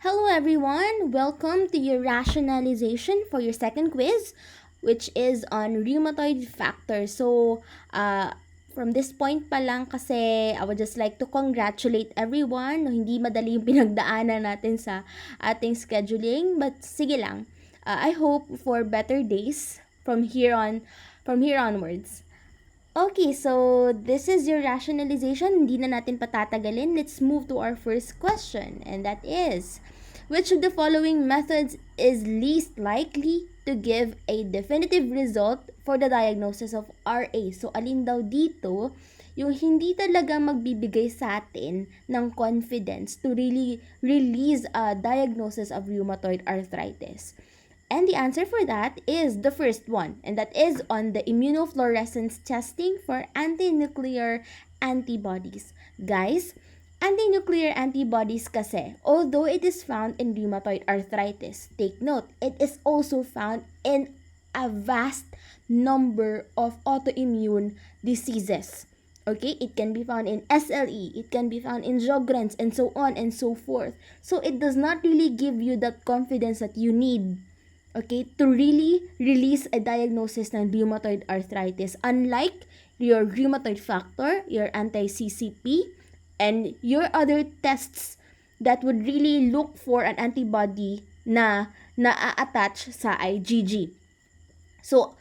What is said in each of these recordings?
Hello everyone! Welcome to your rationalization for your second quiz, which is on rheumatoid factors. From this point pa lang kasi, I would just like to congratulate everyone. No, hindi madali yung pinagdaanan natin sa ating scheduling. But sige lang, I hope for better days from here onwards. Okay, so this is your rationalization. Hindi na natin patatagalin. Let's move to our first question. And that is, which of the following methods is least likely to give a definitive result for the diagnosis of RA? So, alin daw dito yung hindi talaga magbibigay sa atin ng confidence to really release a diagnosis of rheumatoid arthritis? And the answer for that is the first one, and that is on the immunofluorescence testing for anti-nuclear antibodies. Guys, anti-nuclear antibodies kasi, although it is found in rheumatoid arthritis, take note, it is also found in a vast number of autoimmune diseases. Okay, it can be found in SLE, it can be found in Sjogren's, and so on and so forth. So it does not really give you that confidence that you need, okay, to really release a diagnosis ng rheumatoid arthritis. Unlike your rheumatoid factor, your anti-CCP, and your other tests that would really look for an antibody na na-attach sa IgG. So,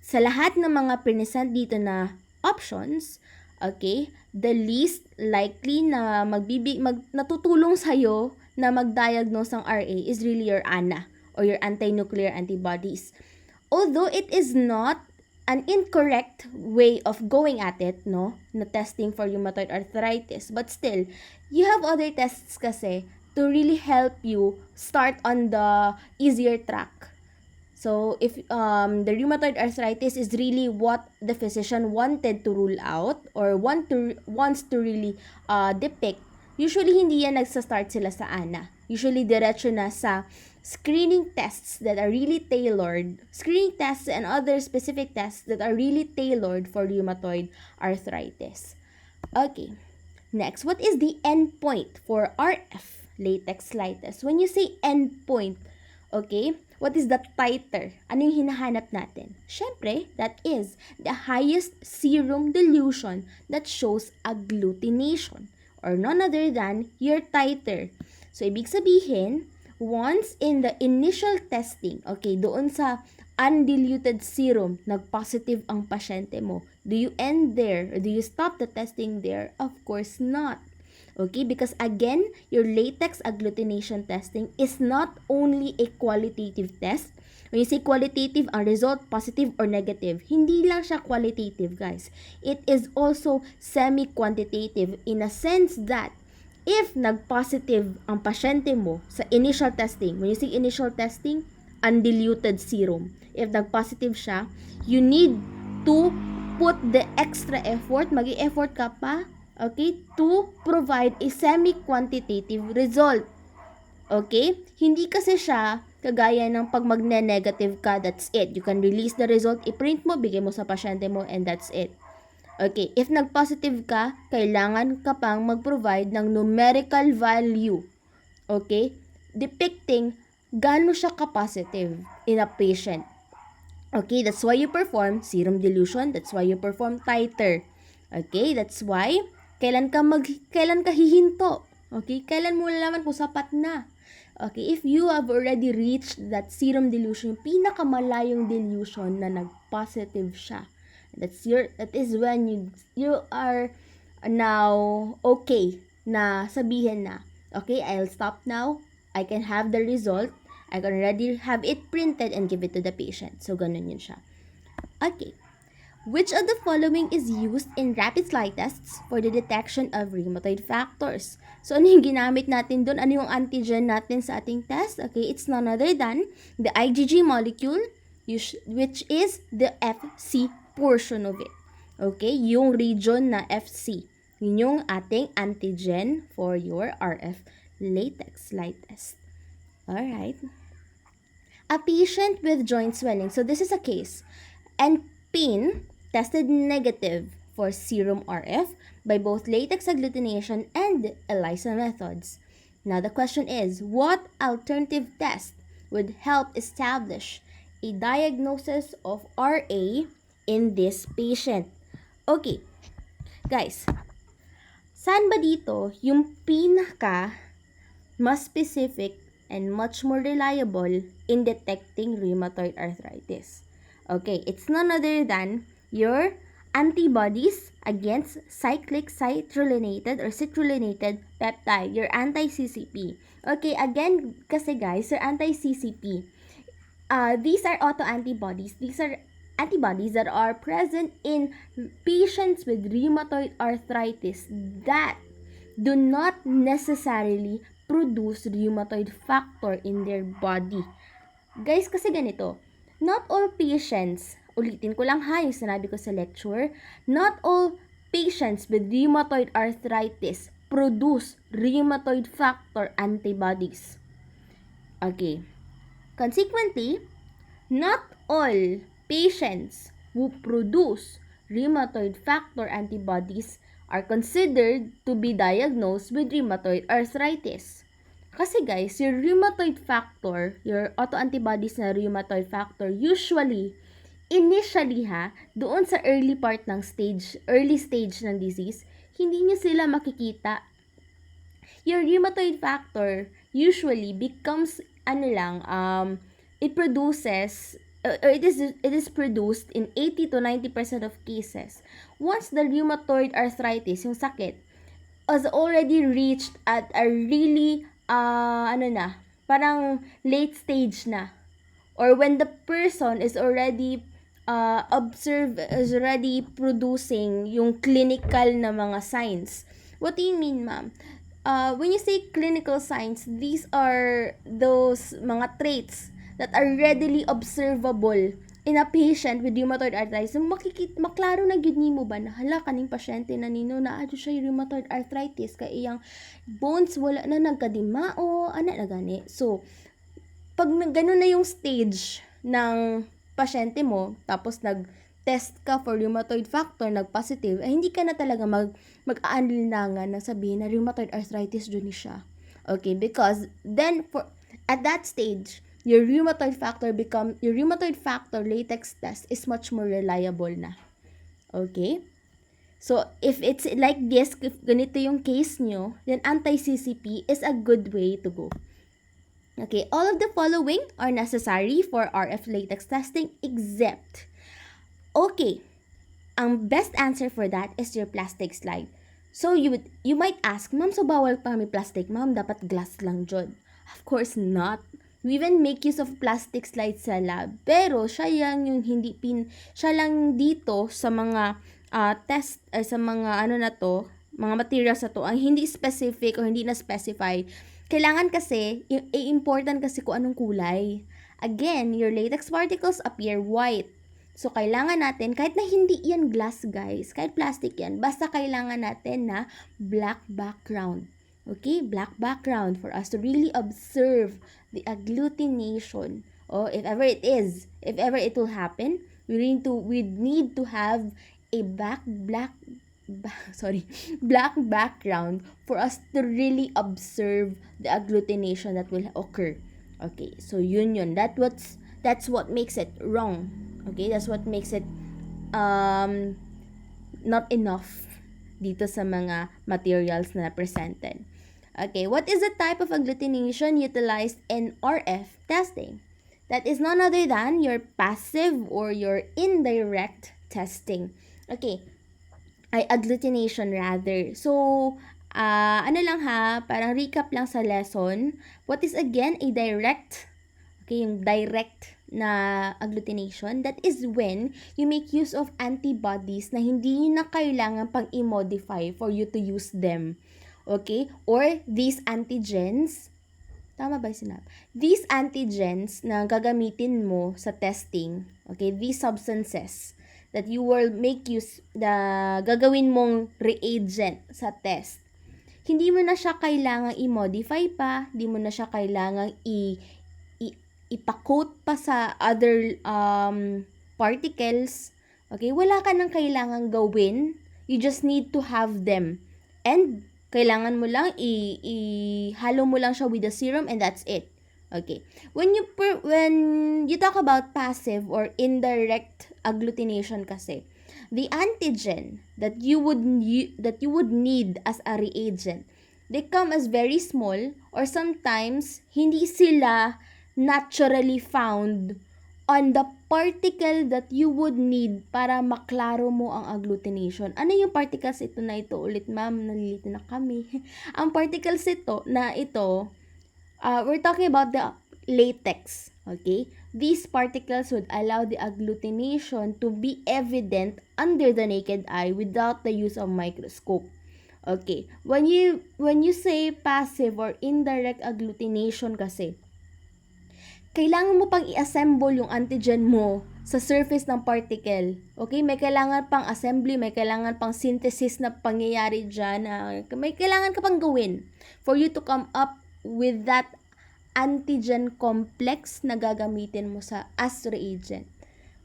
sa lahat ng mga present dito na options, okay, the least likely na natutulong sa'yo na mag-diagnose ng RA is really your ANA or your anti-nuclear antibodies. Although it is not an incorrect way of going at it, no, na testing for rheumatoid arthritis, but still, you have other tests kasi to really help you start on the easier track. So, if the rheumatoid arthritis is really what the physician wanted to rule out or wants to really depict, usually hindi yan nagsa-start sila sa ANA. Usually diretso na sa screening tests that are really tailored, screening tests and other specific tests that are really tailored for rheumatoid arthritis. Okay, next, what is the endpoint for RF latex test? When you say endpoint, okay, what is the titer? Ano yung hinahanap natin? Syempre, that is the highest serum dilution that shows agglutination or none other than your titer. So, ibig sabihin, once in the initial testing, okay, doon sa undiluted serum, nag-positive ang pasyente mo, do you end there or do you stop the testing there? Of course not. Okay, because again, your latex agglutination testing is not only a qualitative test. When you say qualitative, ang result positive or negative, hindi lang siya qualitative, guys. It is also semi-quantitative in a sense that if nag-positive ang pasyente mo sa initial testing, when you say initial testing, undiluted serum, if nag-positive siya, you need to put the extra effort, mag-i-effort ka pa, okay, to provide a semi-quantitative result. Okay? Hindi kasi siya kagaya ng pag magne-negative ka, that's it. You can release the result, i-print mo, bigay mo sa pasyente mo, and that's it. Okay, if nag-positive ka, kailangan ka pang mag-provide ng numerical value, okay, depicting gaano siya ka-positive in a patient. Okay, that's why you perform serum dilution, that's why you perform titer. Okay, that's why kailan ka hihinto. Okay, kailan mo nalaman kung sapat na. Okay, if you have already reached that serum dilution, pinakamalayong dilution na nag-positive siya, that is when you are now okay na sabihin na, okay, I'll stop now, I can have the result, I can already have it printed and give it to the patient. So, ganun yun siya. Okay. Which of the following is used in rapid slide tests for the detection of rheumatoid factors? So, ano yung ginamit natin doon? Ano yung antigen natin sa ating test? Okay, it's none other than the IgG molecule, which is the FC portion of it. Okay, yung region na FC. Yun yung ating antigen for your RF latex slide test. Alright. A patient with joint swelling. So, this is a case. And pain tested negative for serum RF by both latex agglutination and ELISA methods. Now the question is, what alternative test would help establish a diagnosis of RA in this patient? Okay, guys, saan ba dito yung pinaka mas specific and much more reliable in detecting rheumatoid arthritis? Okay, it's none other than your antibodies against cyclic citrullinated or citrulinated peptide, your anti-CCP. Okay, again, kasi guys, your anti-CCP, these are autoantibodies. These are antibodies that are present in patients with rheumatoid arthritis that do not necessarily produce rheumatoid factor in their body. Guys, kasi ganito, not all patients, ulitin ko lang ha yung sinabi ko sa lecture, not all patients with rheumatoid arthritis produce rheumatoid factor antibodies. Okay. Consequently, not all patients who produce rheumatoid factor antibodies are considered to be diagnosed with rheumatoid arthritis. Kasi guys, your rheumatoid factor, your autoantibodies na rheumatoid factor, usually, initially doon sa early stage ng disease, hindi nyo sila makikita. Your rheumatoid factor usually becomes it is produced in 80 to 90% of cases once the rheumatoid arthritis, yung sakit, has already reached at a really parang late stage na, or when the person is already producing yung clinical na mga signs. What do you mean, ma'am? When you say clinical signs, these are those mga traits that are readily observable in a patient with rheumatoid arthritis. Maklaro na gyud nimo ba na hala kaning pasyente na nino na adto siya rheumatoid arthritis kay iyang bones wala na nagkadimao, ana na gani. So, pag ganun na yung stage ng pasyente mo, tapos nag-test ka for rheumatoid factor, nag-positive, ay hindi ka na talaga mag-aanlinlangan na sabihin na rheumatoid arthritis dun siya. Okay, because then at that stage, your rheumatoid factor latex test is much more reliable na. Okay? So, if it's like this, if ganito yung case nyo, then anti-CCP is a good way to go. Okay, all of the following are necessary for RF latex testing except, okay, ang best answer for that is your plastic slide. So, you might ask, ma'am, so bawal pa may plastic? Ma'am, dapat glass lang jud. Of course not. We even make use of plastic slides sa lab. Pero, siya lang dito sa mga test, sa mga mga materials na to, ang hindi specific o hindi na specify. Kailangan kasi, important kasi kung anong kulay. Again, your latex particles appear white. So, kailangan natin, kahit na hindi yan glass guys, kahit plastic yan, basta kailangan natin na black background. Okay? Black background for us to really observe the agglutination. Or if ever it will happen, we need to have a black background for us to really observe the agglutination that will occur. Okay, so yun. That's what makes it wrong. Okay, that's what makes it not enough dito sa mga materials na presented. Okay, what is the type of agglutination utilized in RF testing? That is none other than your passive or your indirect testing. Okay, agglutination rather. So, parang recap lang sa lesson. What is again a direct? Okay, yung direct na agglutination, that is when you make use of antibodies na hindi nyo na kailangan pang i-modify for you to use them. Okay? Or these antigens, tama ba yung sinabi? These antigens na gagamitin mo sa testing, okay, these substances that you will make use, gagawin mong reagent sa test, hindi mo na siya kailangang i-modify pa, hindi mo na siya kailangang ipa-coat pa sa other particles. Okay, wala ka nang kailangang gawin. You just need to have them. And Kailangan mo lang ihalo mo lang siya with the serum and that's it. Okay. When you talk about passive or indirect agglutination kasi, the antigen that you would need as a reagent, they come as very small or sometimes hindi sila naturally found on the particle that you would need para maklaro mo ang agglutination. Ano yung particles ito na ito? Ulit ma'am, nalilito na kami. Ang particles ito, we're talking about the latex. Okay? These particles would allow the agglutination to be evident under the naked eye without the use of microscope. Okay. When you say passive or indirect agglutination kasi, kailangan mo pang i-assemble yung antigen mo sa surface ng particle. Okay? May kailangan pang assembly, may kailangan pang synthesis na pangyayari dyan. May kailangan ka pang gawin for you to come up with that antigen complex na gagamitin mo as reagent.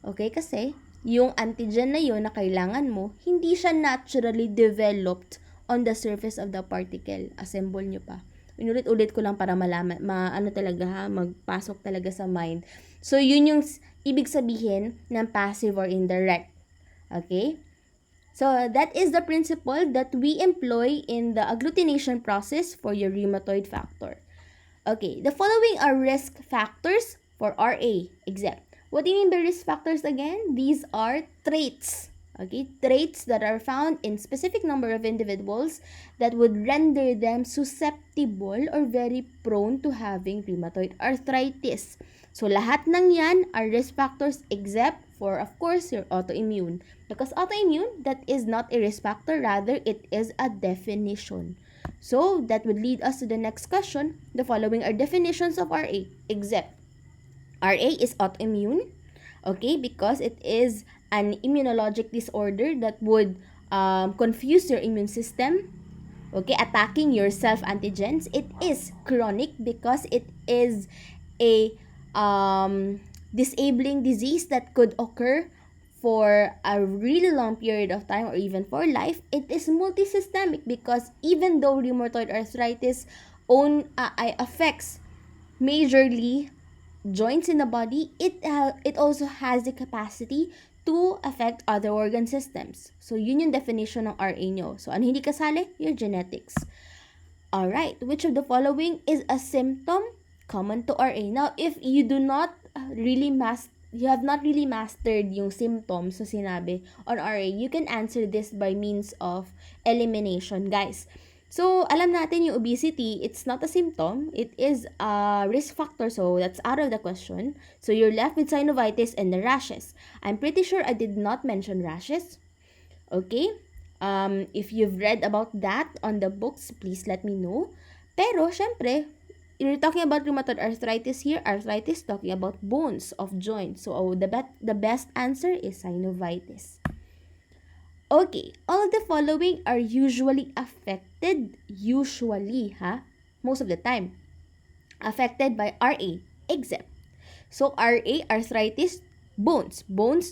Okay? Kasi yung antigen na yun na kailangan mo, hindi siya naturally developed on the surface of the particle. Assemble nyo pa. Inulit-ulit ko lang para malaman, magpasok talaga sa mind. So, yun yung ibig sabihin ng passive or indirect. Okay? So, that is the principle that we employ in the agglutination process for your rheumatoid factor. Okay, the following are risk factors for RA, except. What do you mean by risk factors again? These are traits. Okay, traits that are found in specific number of individuals that would render them susceptible or very prone to having rheumatoid arthritis. So, lahat ng yan are risk factors except for, of course, your autoimmune. Because autoimmune, that is not a risk factor, rather it is a definition. So, that would lead us to the next question. The following are definitions of RA, except. RA is autoimmune, okay, because it is an immunologic disorder that would confuse your immune system, okay, attacking your self-antigens. It is chronic because it is a disabling disease that could occur for a really long period of time or even for life. It is multisystemic because even though rheumatoid arthritis affects majorly joints in the body, it also has the capacity to affect other organ systems. So, yun yung definition ng RA nyo. So, ano hindi kasali? Your genetics. Alright, which of the following is a symptom common to RA? Now, if you do not you have not really mastered yung symptoms na sinabi on RA, you can answer this by means of elimination, guys. So, alam natin yung obesity, it's not a symptom, it is a risk factor, so that's out of the question. So, you're left with synovitis and the rashes. I'm pretty sure I did not mention rashes. Okay? If you've read about that on the books, please let me know. Pero, syempre, you're talking about rheumatoid arthritis here, arthritis talking about bones of joints. So, the best answer is synovitis. Okay, all of the following are usually affected, most of the time, affected by RA, except. So, RA, arthritis, bones,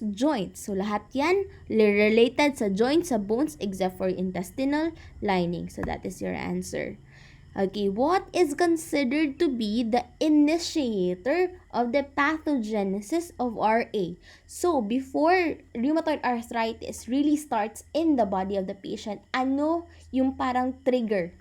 joints. So, lahat yan related sa joints, sa bones, except for intestinal lining. So, that is your answer. Okay, what is considered to be the initiator of the pathogenesis of RA? So, before rheumatoid arthritis really starts in the body of the patient, ano yung parang trigger?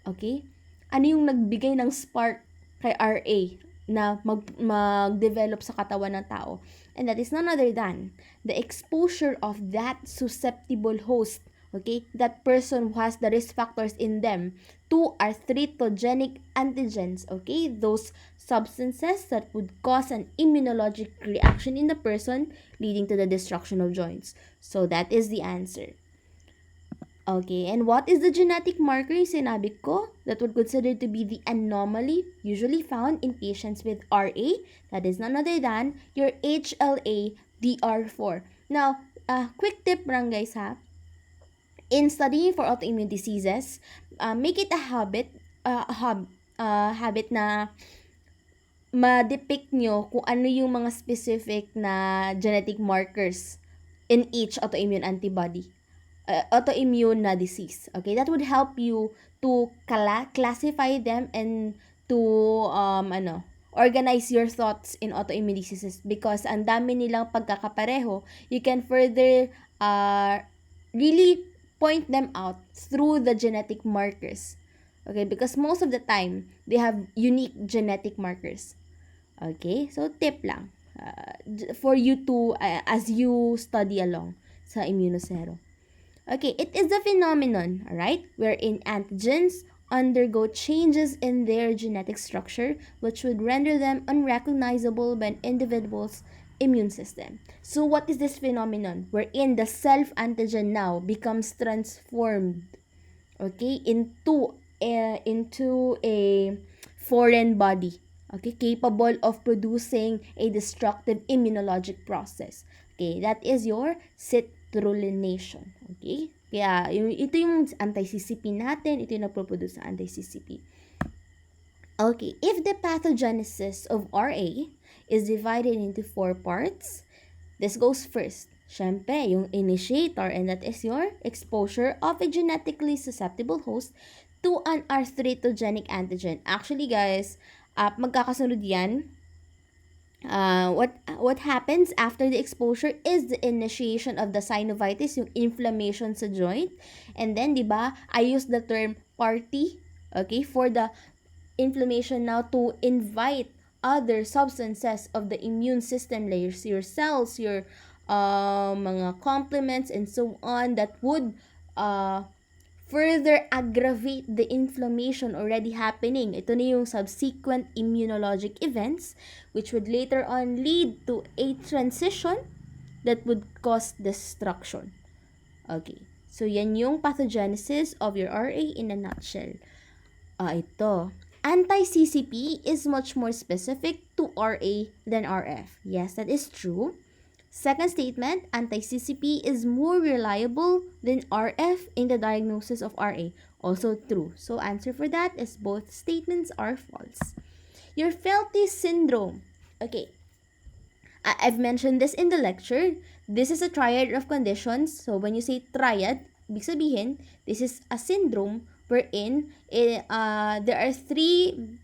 Okay? Ano yung nagbigay ng spark kay RA na mag-develop sa katawan ng tao? And that is none other than the exposure of that susceptible host, okay, that person who has the risk factors in them, to arthritogenic antigens, okay, those substances that would cause an immunologic reaction in the person leading to the destruction of joints. So, that is the answer. Okay, and what is the genetic marker yung sinabi ko that would consider to be the anomaly usually found in patients with RA? That is none other than your HLA-DR4. Now, quick tip lang guys ha. In studying for autoimmune diseases, make it a habit na ma-depict nyo kung ano yung mga specific na genetic markers in each autoimmune antibody. autoimmune na disease. Okay, that would help you to classify them and to organize your thoughts in autoimmune diseases because ang dami nilang pagkakapareho. You can further really point them out through the genetic markers. Okay, because most of the time they have unique genetic markers. Okay, so tip lang for you to as you study along sa Immunocero. Okay, it is a phenomenon, alright, wherein antigens undergo changes in their genetic structure which would render them unrecognizable by an individual's immune system. So what is this phenomenon? Wherein the self-antigen now becomes transformed, okay, into a foreign body, okay, capable of producing a destructive immunologic process. Okay, that is your citrullination. Okay? Kaya, ito yung anti-CCP natin, ito yung nagproproduce ng anti-CCP. Okay, if the pathogenesis of RA is divided into 4 parts, this goes first. Syempre, yung initiator, and that is your exposure of a genetically susceptible host to an arthritogenic antigen. Actually, guys, magkakasunod yan. What happens after the exposure is the initiation of the synovitis, yung inflammation sa joint. And then, di ba, I use the term party, okay, for the inflammation now to invite other substances of the immune system layers, your cells, your mga complements, and so on that would further aggravate the inflammation already happening. Ito na yung subsequent immunologic events which would later on lead to a transition that would cause destruction. Okay. So, yan yung pathogenesis of your RA in a nutshell. Ito. Anti-CCP is much more specific to RA than RF. Yes, that is true. Second statement, anti-CCP is more reliable than RF in the diagnosis of RA. Also true. So answer for that is both statements are false. Your Felty syndrome. Okay. I've mentioned this in the lecture. This is a triad of conditions. So when you say triad, ibig sabihin, this is a syndrome wherein there are 3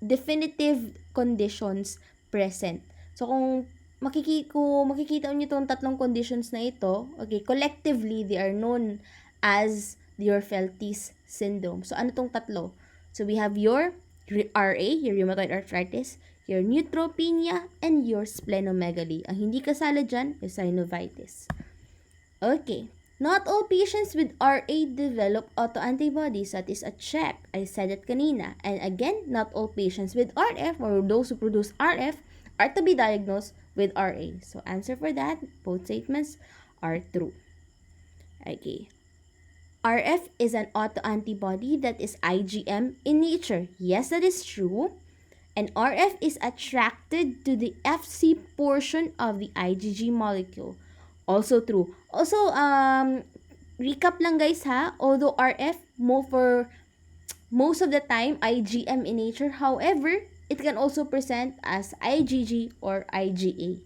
definitive conditions present. So kung makikita niyo itong tatlong conditions na ito, okay, collectively, they are known as your Felty's syndrome. So, ano tong tatlo? So, we have your RA, your rheumatoid arthritis, your neutropenia, and your splenomegaly. Ang hindi kasala dyan is synovitis. Okay. Not all patients with RA develop autoantibodies. That is a check. I said it kanina. And again, not all patients with RF or those who produce RF are to be diagnosed with RA. So, answer for that, both statements are true. Okay. RF is an autoantibody that is IgM in nature. Yes, that is true. And RF is attracted to the Fc portion of the IgG molecule. Also true. Also, recap lang guys ha, although RF, for most of the time, IgM in nature, however, it can also present as IgG or IgA.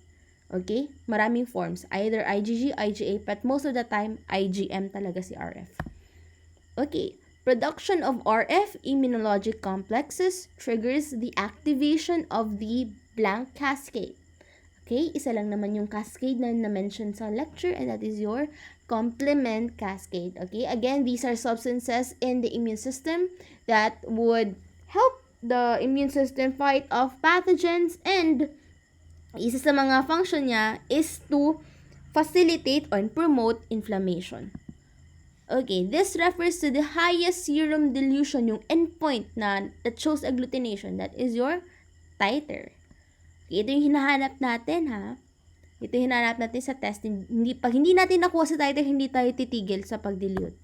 Okay? Maraming forms. Either IgG, IgA, but most of the time, IgM talaga si RF. Okay. Production of RF immunologic complexes triggers the activation of the blank cascade. Okay? Isa lang naman yung cascade na na-mention sa lecture, and that is your complement cascade. Okay? Again, these are substances in the immune system that would help the immune system fight off pathogens, and isa sa mga function niya is to facilitate or promote inflammation. Okay, this refers to the highest serum dilution, yung endpoint na that shows agglutination. That is your titer. Okay, ito yung hinahanap natin ha. Ito yung hinahanap natin sa test. Pag hindi natin nakuha sa titer, hindi tayo titigil sa pag-dilute.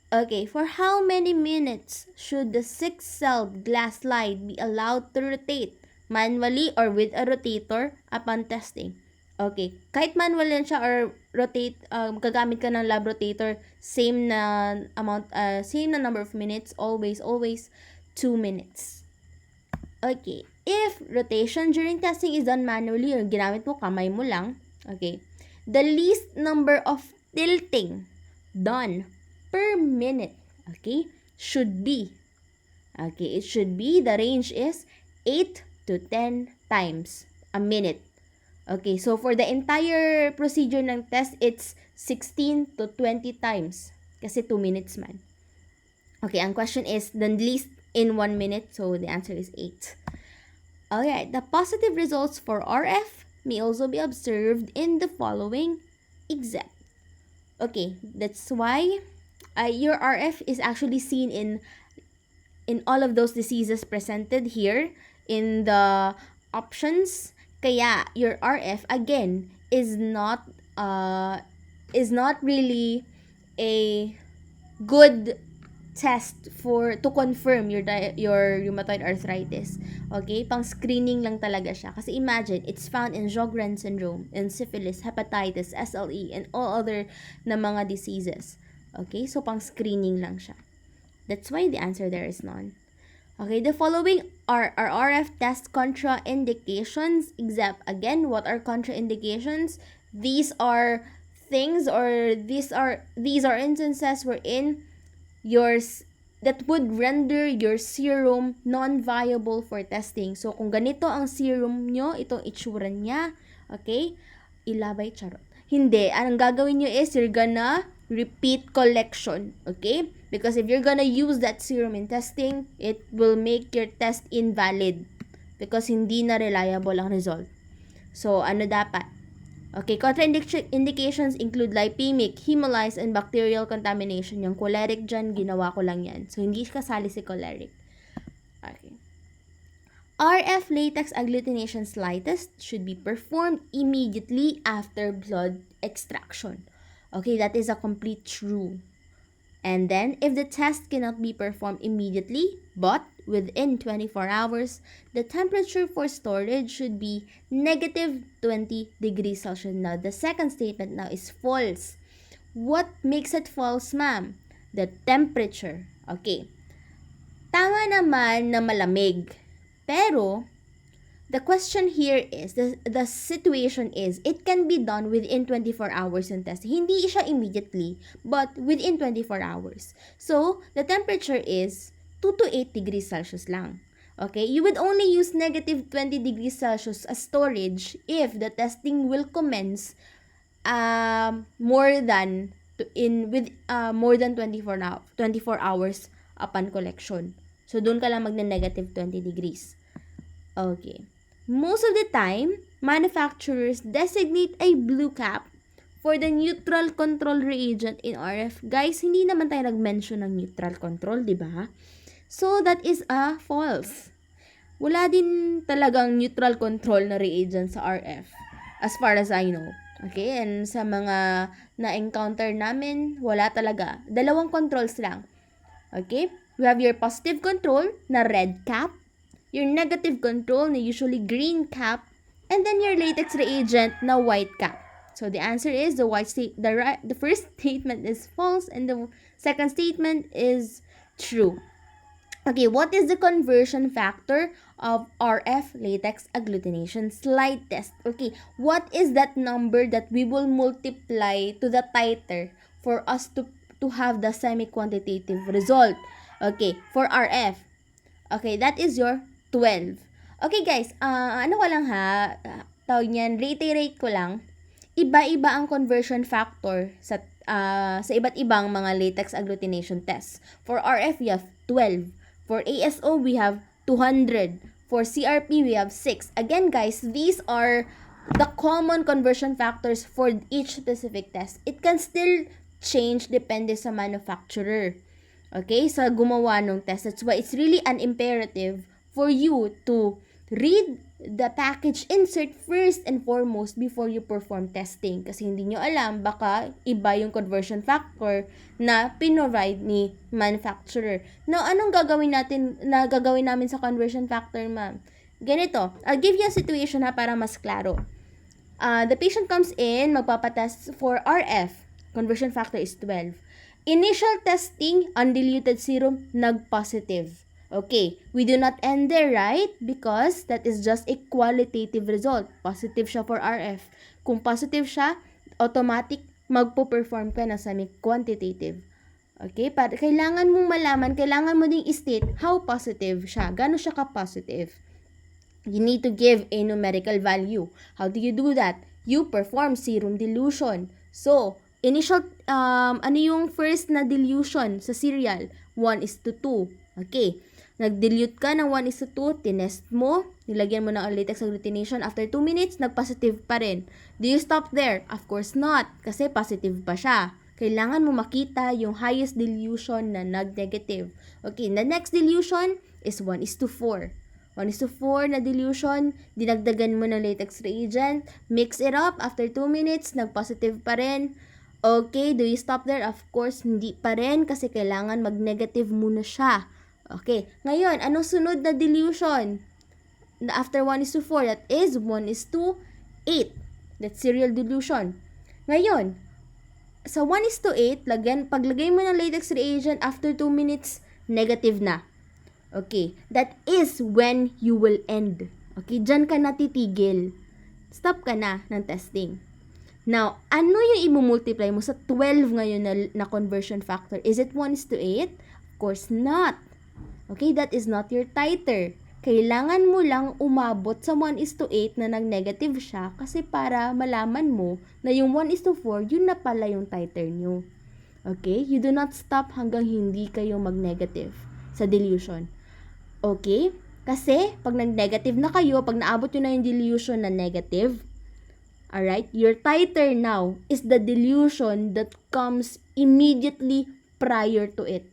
Okay, for how many minutes should the 6-celled glass slide be allowed to rotate manually or with a rotator upon testing? Okay, kahit manual yan siya or rotate, gagamit ka ng lab rotator, same na number of minutes, always 2 minutes. Okay, if rotation during testing is done manually or ginamit mo kamay mo lang, okay, the least number of tilting done per minute. Okay? Should be. Okay, it should be, the range is 8 to 10 times a minute. Okay, so for the entire procedure ng test, it's 16 to 20 times. Kasi 2 minutes man. Okay, ang question is the least in 1 minute, so the answer is 8. Alright, the positive results for RF may also be observed in the following exam. Okay, that's why your RF is actually seen in all of those diseases presented here in the options. Kaya your RF again is not really a good test to confirm your rheumatoid arthritis. Okay? Pang screening lang talaga siya. Kasi imagine, it's found in Sjogren's syndrome, in syphilis, hepatitis, SLE, and all other na mga diseases. Okay? So pang screening lang siya. That's why the answer there is none. Okay, the following are RF test contraindications. Except again, what are contraindications? These are things, or these are instances wherein that would render your serum non-viable for testing. So kung ganito ang serum nyo, itong itsura niya, okay, ilabay charot. Hindi, anong gagawin nyo is you're gonna repeat collection, okay? Because if you're gonna use that serum in testing, it will make your test invalid because hindi na reliable ang result. So, ano dapat? Okay, contraindications include lipemic, hemolysis, and bacterial contamination. Yung choleric dyan, ginawa ko lang yan. So, hindi kasali si choleric. Okay. RF latex agglutination slide test should be performed immediately after blood extraction. Okay, that is a complete true. And then, if the test cannot be performed immediately, but within 24 hours, the temperature for storage should be negative 20 degrees Celsius. Now, the second statement now is false. What makes it false, ma'am? The temperature. Okay. Tama naman na malamig. Pero, the question here is, the situation is, it can be done within 24 hours in test. Hindi siya immediately, but within 24 hours. So, the temperature is 2 to 8 degrees Celsius lang. Okay? You would only use negative 20 degrees Celsius as storage if the testing will commence more than 24 hours upon collection. So, doon ka lang magne-negative 20 degrees. Okay. Most of the time, manufacturers designate a blue cap for the neutral control reagent in RF. Guys, hindi naman tayo nag-mention ng neutral control, di ba? So, that is a false. Wala din talagang neutral control na reagent sa RF, as far as I know. Okay? And sa mga na-encounter namin, wala talaga. 2 controls lang. Okay? We have your positive control na red cap, your negative control na usually green cap, and then your latex reagent na white cap. So the answer is the first statement is false and the second statement is true. Okay, what is the conversion factor of RF latex agglutination slide test? Okay, what is that number that we will multiply to the titer for us to have the semi-quantitative result? Okay, for RF. Okay, that is your 12. Okay guys, ano ko lang ha, tawag niyan, reiterate ko lang, iba-iba ang conversion factor sa iba't ibang mga latex agglutination tests. For RF, we have 12. For ASO, we have 200. For CRP, we have 6. Again guys, these are the common conversion factors for each specific test. It can still change depende sa manufacturer. Okay, sa gumawa ng test. That's why it's really an imperative for you to read the package insert first and foremost before you perform testing. Kasi hindi nyo alam, baka iba yung conversion factor na pinrovide ni manufacturer. Now, anong gagawin namin sa conversion factor, ma'am? Ganito, I'll give you a situation ha para mas klaro. The patient comes in, magpapatest for RF. Conversion factor is 12. Initial testing, undiluted serum, nag-positive. Okay, we do not end there, right? Because that is just a qualitative result. Positive siya for RF. Kung positive siya, automatic magpo-perform ka na sa quantitative. Okay? Para kailangan mong malaman, kailangan mo ding i-state how positive siya. Gaano siya ka-positive? You need to give a numerical value. How do you do that? You perform serum dilution. So, initial, ano yung first na dilution sa cereal? 1:2. Okay. Nag-dilute ka ng 1:2, tinest mo, nilagyan mo ng latex agglutination, after 2 minutes, nag-positive pa rin. Do you stop there? Of course not, kasi positive pa siya. Kailangan mo makita yung highest dilution na nag-negative. Okay, the next dilution is 1:4. 1:4 na dilution, dinagdagan mo ng latex reagent, mix it up, after 2 minutes, nag-positive pa rin. Okay, do you stop there? Of course, hindi pa rin kasi kailangan mag-negative muna siya. Okay, ngayon, anong sunod na dilution? After 1:4, that is 1:8. That's serial dilution. Ngayon, sa 1:8, paglagay mo ng latex reagent, after 2 minutes, negative na. Okay, that is when you will end. Okay, dyan ka na titigil. Stop ka na ng testing. Now, ano yung i-multiply mo sa 12 ngayon na conversion factor? Is it 1:8? Of course not. Okay, that is not your titer. Kailangan mo lang umabot sa 1:8 na nag-negative siya kasi para malaman mo na yung 1:4, yun na pala yung titer nyo. Okay, you do not stop hanggang hindi kayo mag-negative sa dilution. Okay? Kasi, pag nag-negative na kayo, pag naabot nyo na yung dilution na negative, alright, your titer now is the dilution that comes immediately prior to it.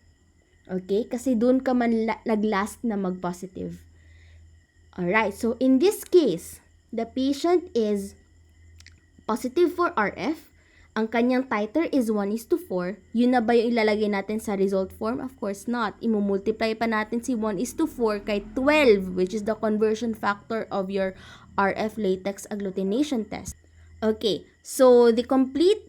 Okay? Kasi doon ka man nag-last na mag-positive. Alright, so in this case, the patient is positive for RF. Ang kanyang titer is 1:4. Yun na ba yung ilalagay natin sa result form? Of course not. Imumultiply pa natin si 1:4 kay 12, which is the conversion factor of your RF latex agglutination test. Okay, so the complete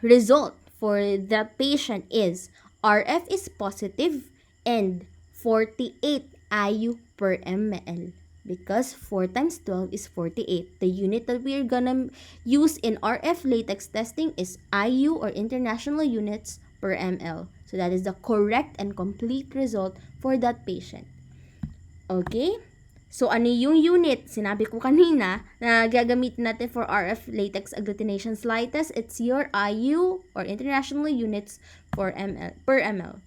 result for the patient is RF is positive and 48 IU per ml. Because 4 times 12 is 48. The unit that we are gonna use in RF latex testing is IU or international units per ml. So that is the correct and complete result for that patient. Okay? So ano yung unit? Sinabi ko kanina na gagamitin natin for RF latex agglutination slide test. It's your IU or international units per ml.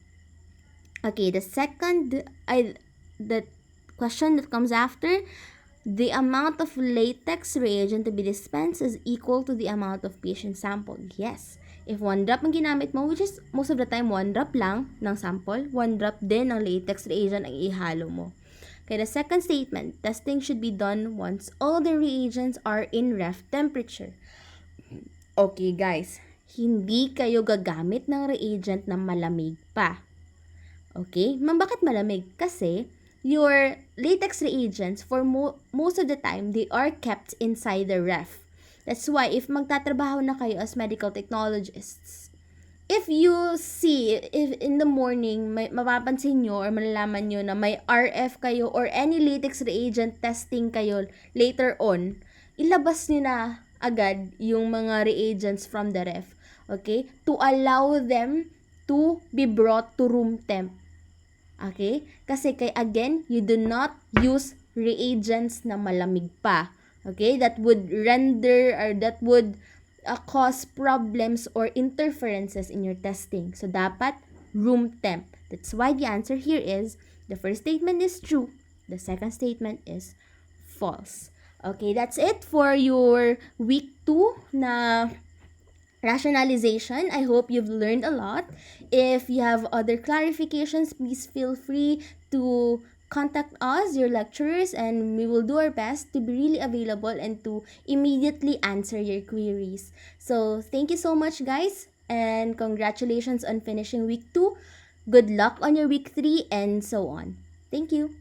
Okay, the question that comes after, the amount of latex reagent to be dispensed is equal to the amount of patient sample. Yes. If 1 drop ang ginamit mo, which is most of the time 1 drop lang ng sample, 1 drop din ng latex reagent ang ihalo mo. Okay, the second statement, testing should be done once all the reagents are in ref temperature. Okay guys, hindi kayo gagamit ng reagent na malamig pa. Okay? Bakit malamig? Kasi your latex reagents, for most of the time, they are kept inside the ref. That's why, if magtatrabaho na kayo as medical technologists, if you see, if in the morning, mapapansin nyo or malalaman nyo na may RF kayo or any latex reagent testing kayo later on, ilabas nyo na agad yung mga reagents from the ref. Okay? To allow them to be brought to room temp. Okay? Kasi again, you do not use reagents na malamig pa. Okay? That would render or that would cause problems or interferences in your testing. So, dapat room temp. That's why the answer here is, the first statement is true, the second statement is false. Okay, that's it for your week 2 na rationalization. I hope you've learned a lot. If you have other clarifications, please feel free to contact us, your lecturers, and we will do our best to be really available and to immediately answer your queries. So, thank you so much, guys, and congratulations on finishing week 2. Good luck on your week 3 and so on. Thank you.